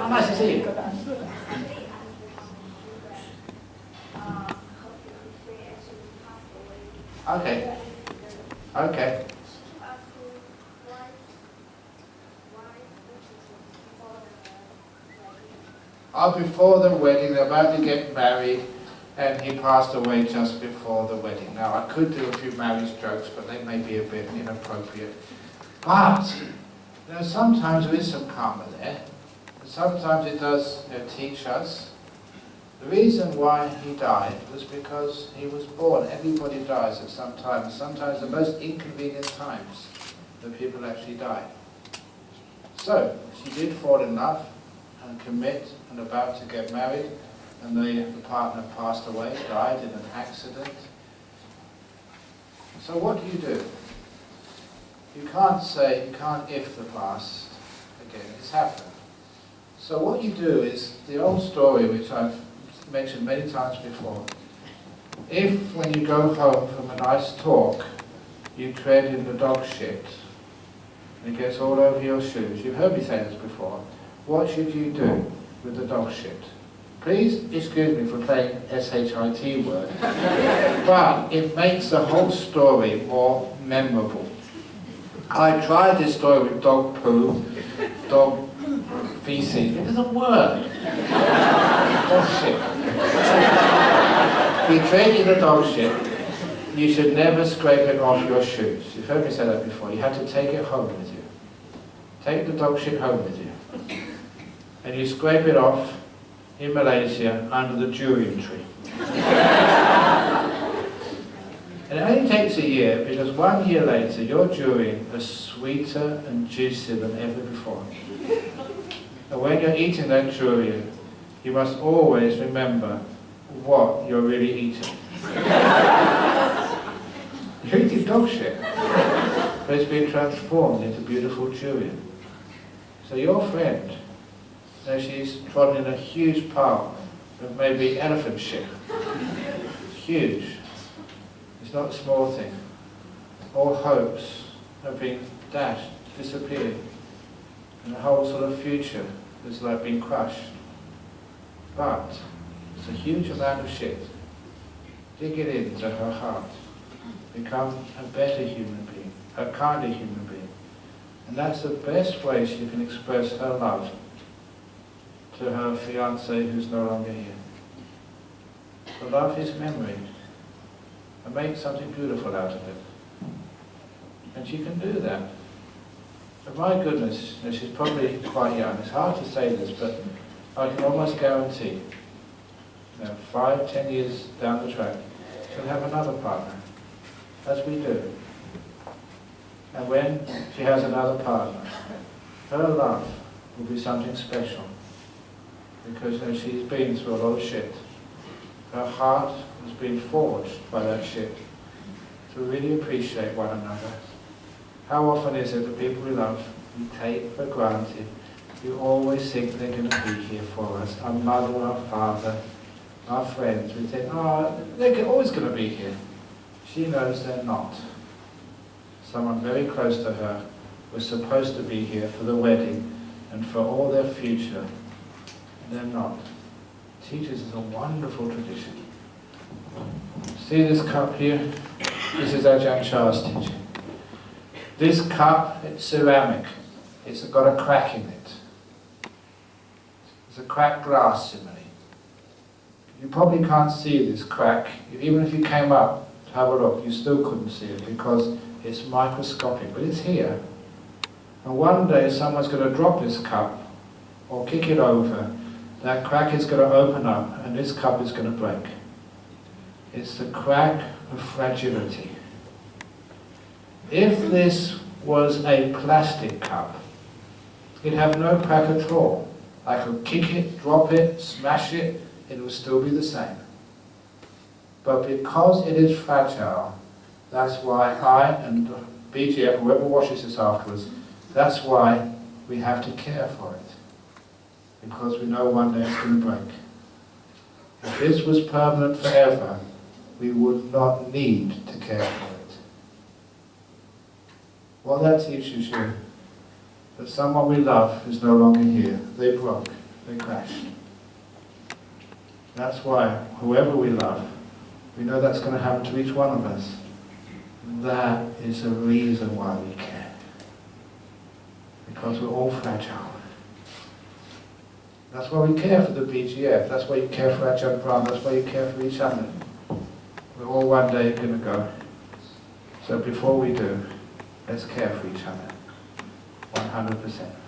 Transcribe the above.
Oh, nice to see you. Okay. Okay. Before the wedding, they're about to get married, and he passed away just before the wedding. Now, I could do a few marriage jokes, but they may be a bit inappropriate. But, sometimes there is some karma there. Sometimes it does teach us. The reason why he died was because he was born. Everybody dies at some time. Sometimes the most inconvenient times that people actually die. So, she did fall in love and commit and about to get married, and the partner passed away, died in an accident. So what do? You can't if the past again. It's happened. So what you do is, the old story which I've mentioned many times before, if when you go home from a nice talk, you tread in the dog shit, and it gets all over your shoes, you've heard me say this before, what should you do with the dog shit? Please excuse me for playing S-H-I-T word, but it makes the whole story more memorable. I tried this story with dog poo, dog feces, it doesn't work. Dog shit. You tread in the dog shit, you should never scrape it off your shoes. You've heard me say that before. You have to take it home with you. Take the dog shit home with you. And you scrape it off in Malaysia under the durian tree. And it only takes a year, because 1 year later your durian is sweeter and juicier than ever before. And when you're eating that durian, you must always remember what you're really eating. You're eating dog shit, but it's been transformed into beautiful durian. So your friend, she's trodden in a huge pile of maybe elephant shit. It's huge. It's not a small thing. All hopes have been dashed, disappeared, and the whole sort of future has like been crushed. But it's a huge amount of shit. Dig it into her heart. Become a better human being, a kinder human being. And that's the best way she can express her love to her fiancé who's no longer here. To love his memory and make something beautiful out of it. And she can do that. But my goodness, she's probably quite young. It's hard to say this, but I can almost guarantee, 5, 10 years down the track, she'll have another partner, as we do. And when she has another partner, her love will be something special. Because she's been through a lot of shit. Her heart has been forged by that shit to really appreciate one another. How often is it that people we love, we take for granted, we always think they're going to be here for us, our mother, our father, our friends, we think, oh, they're always going to be here. She knows they're not. Someone very close to her was supposed to be here for the wedding and for all their future. They're not. Teaches us a wonderful tradition. See this cup here? This is Ajahn Chah's teaching. This cup, it's ceramic. It's got a crack in it. It's a cracked glass simile. You probably can't see this crack. Even if you came up to have a look, you still couldn't see it because it's microscopic, but it's here. And one day someone's going to drop this cup or kick it over. That crack is going to open up and this cup is going to break. It's the crack of fragility. If this was a plastic cup, it'd have no crack at all. I could kick it, drop it, smash it, it would still be the same. But because it is fragile, that's why I and BGF, whoever washes this afterwards, that's why we have to care for it. Because we know one day it's going to break. If this was permanent forever, we would not need to care for it. What that teaches you, that someone we love is no longer here. They broke. they crash. That's why, whoever we love, we know that's going to happen to each one of us. That is the reason why we care. Because we're all fragile. That's why we care for the BGF. That's why you care for Ajahn Brahm. That's why you care for each other. We're all one day going to go. So before we do, let's care for each other. 100%.